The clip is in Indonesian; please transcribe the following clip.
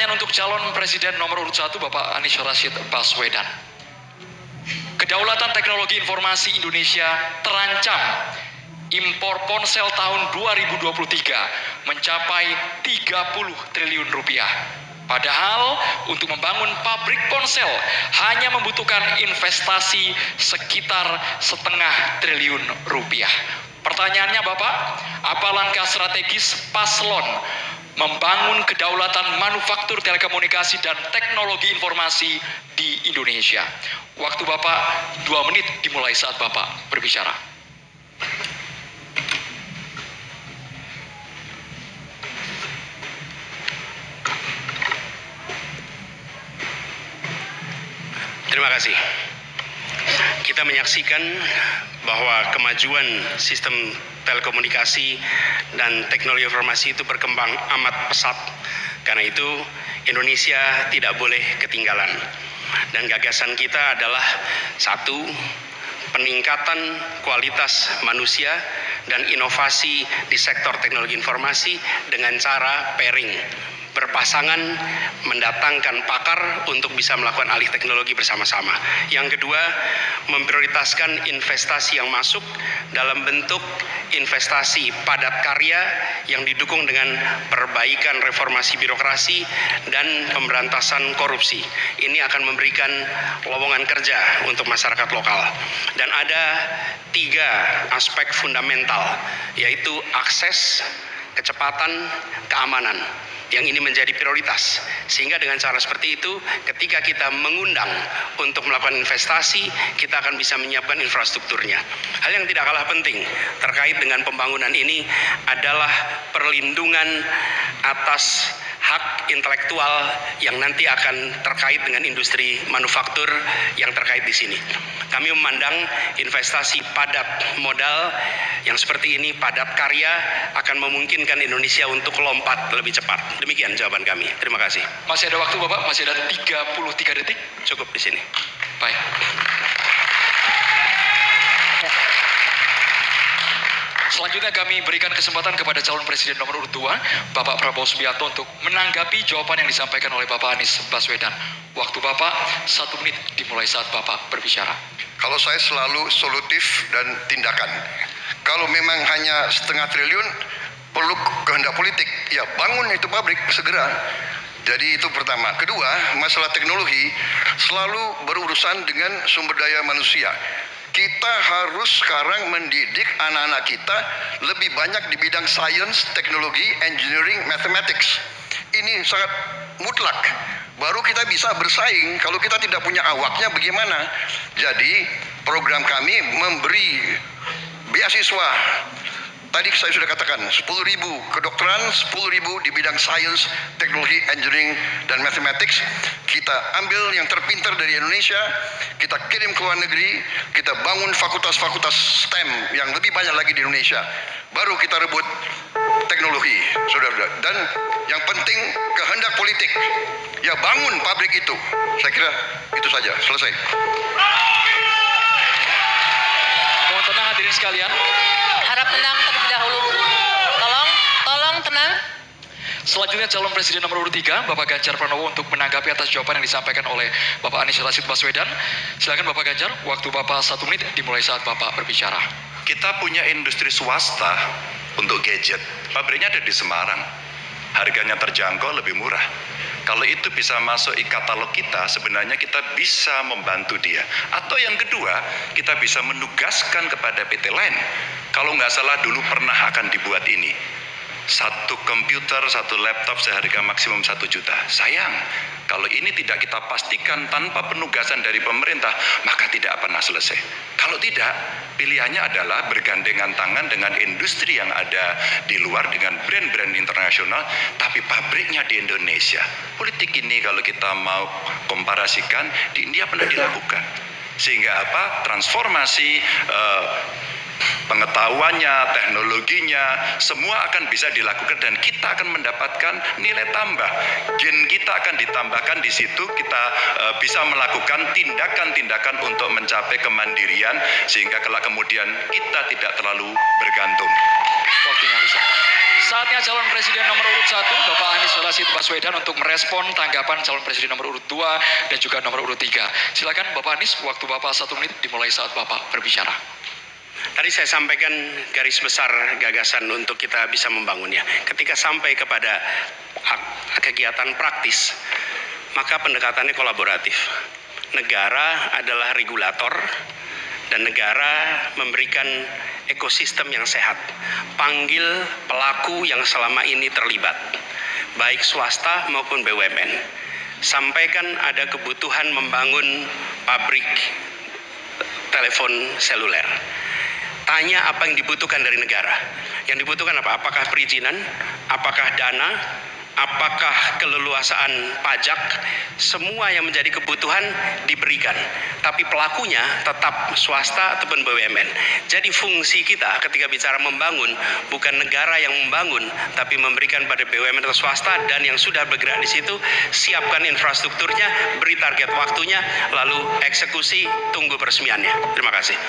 Pertanyaan untuk calon presiden nomor urut 1 Bapak Anies Rashid Baswedan. Kedaulatan teknologi informasi Indonesia terancam. Impor ponsel tahun 2023 mencapai 30 triliun rupiah. Padahal untuk membangun pabrik ponsel hanya membutuhkan investasi sekitar setengah triliun rupiah. Pertanyaannya Bapak, apa langkah strategis paslon membangun kedaulatan manufaktur telekomunikasi dan teknologi informasi di Indonesia? Waktu Bapak 2 menit dimulai saat Bapak berbicara. Terima kasih. Kita menyaksikan bahwa kemajuan sistem telekomunikasi dan teknologi informasi itu berkembang amat pesat. Karena itu Indonesia tidak boleh ketinggalan. Dan gagasan kita adalah satu, peningkatan kualitas manusia dan inovasi di sektor teknologi informasi dengan cara pairing, berpasangan, mendatangkan pakar untuk bisa melakukan alih teknologi bersama-sama. Yang kedua, memprioritaskan investasi yang masuk dalam bentuk investasi padat karya yang didukung dengan perbaikan reformasi birokrasi dan pemberantasan korupsi. Ini akan memberikan lowongan kerja untuk masyarakat lokal. Dan ada 3 aspek fundamental, yaitu akses, kecepatan, keamanan, yang ini menjadi prioritas. Sehingga dengan cara seperti itu, ketika kita mengundang untuk melakukan investasi, kita akan bisa menyiapkan infrastrukturnya. Hal yang tidak kalah penting terkait dengan pembangunan ini adalah perlindungan atas hak intelektual yang nanti akan terkait dengan industri manufaktur yang terkait di sini. Kami memandang investasi padat modal yang seperti ini, padat karya, akan memungkinkan Indonesia untuk lompat lebih cepat. Demikian jawaban kami. Terima kasih. Masih ada waktu Bapak? Masih ada 33 detik? Cukup di sini. Baik. Selanjutnya kami berikan kesempatan kepada calon presiden nomor urut 2, Bapak Prabowo Subianto, untuk menanggapi jawaban yang disampaikan oleh Bapak Anies Baswedan. Waktu Bapak 1 menit dimulai saat Bapak berbicara. Kalau saya selalu solutif dan tindakan. Kalau memang hanya setengah triliun, perlu kehendak politik, ya bangun itu pabrik segera. Jadi itu pertama. Kedua, masalah teknologi selalu berurusan dengan sumber daya manusia. Kita harus sekarang mendidik anak-anak kita lebih banyak di bidang sains, teknologi, engineering, mathematics. Ini sangat mutlak. Baru kita bisa bersaing. Kalau kita tidak punya awaknya bagaimana? Jadi program kami memberi beasiswa. Tadi saya sudah katakan 10.000 kedokteran, 10.000 di bidang sains, teknologi, engineering, dan mathematics. Kita ambil yang terpintar dari Indonesia, kita kirim ke luar negeri, kita bangun fakultas-fakultas STEM yang lebih banyak lagi di Indonesia. Baru kita rebut teknologi, saudara-saudara. Dan yang penting kehendak politik. Ya bangun pabrik itu. Saya kira itu saja, selesai. Mohon tenang hadirin sekalian. Harap tenang terlebih dahulu. Tolong tenang. Selanjutnya calon presiden nomor urut 3, Bapak Ganjar Pranowo, untuk menanggapi atas jawaban yang disampaikan oleh Bapak Anies Rashid Baswedan. Silakan Bapak Ganjar, waktu Bapak 1 menit dimulai saat Bapak berbicara. Kita punya industri swasta untuk gadget. Pabriknya ada di Semarang. Harganya terjangkau, lebih murah. Kalau itu bisa masuk e-katalog kita, sebenarnya kita bisa membantu dia. Atau yang kedua, kita bisa menugaskan kepada PT lain. Kalau nggak salah dulu pernah akan dibuat ini. 1 komputer, 1 laptop seharga maksimum 1 juta. Sayang, kalau ini tidak kita pastikan tanpa penugasan dari pemerintah, maka tidak pernah selesai. Kalau tidak, pilihannya adalah bergandengan tangan dengan industri yang ada di luar, dengan brand-brand internasional, tapi pabriknya di Indonesia. Politik ini kalau kita mau komparasikan, di India pernah dilakukan. Sehingga apa? Transformasi pengetahuannya, teknologinya, semua akan bisa dilakukan dan kita akan mendapatkan nilai tambah. Gen kita akan ditambahkan di situ, kita bisa melakukan tindakan-tindakan untuk mencapai kemandirian sehingga kelak kemudian kita tidak terlalu bergantung. Waktunya bisa. Saatnya calon presiden nomor urut 1, Bapak Anies Baswedan untuk merespon tanggapan calon presiden nomor urut 2 dan juga nomor urut 3. Silakan Bapak Anies, waktu Bapak 1 menit dimulai saat Bapak berbicara. Tadi saya sampaikan garis besar gagasan untuk kita bisa membangunnya. Ketika sampai kepada kegiatan praktis, maka pendekatannya kolaboratif. Negara adalah regulator dan negara memberikan ekosistem yang sehat. Panggil pelaku yang selama ini terlibat, baik swasta maupun BUMN. Sampaikan ada kebutuhan membangun pabrik telepon seluler. Tanya apa yang dibutuhkan dari negara. Yang dibutuhkan apa? Apakah perizinan? Apakah dana? Apakah keleluasaan pajak? Semua yang menjadi kebutuhan diberikan, tapi pelakunya tetap swasta ataupun BUMN. Jadi fungsi kita ketika bicara membangun, bukan negara yang membangun, tapi memberikan pada BUMN atau swasta, dan yang sudah bergerak di situ, siapkan infrastrukturnya, beri target waktunya, lalu eksekusi, tunggu peresmiannya. Terima kasih.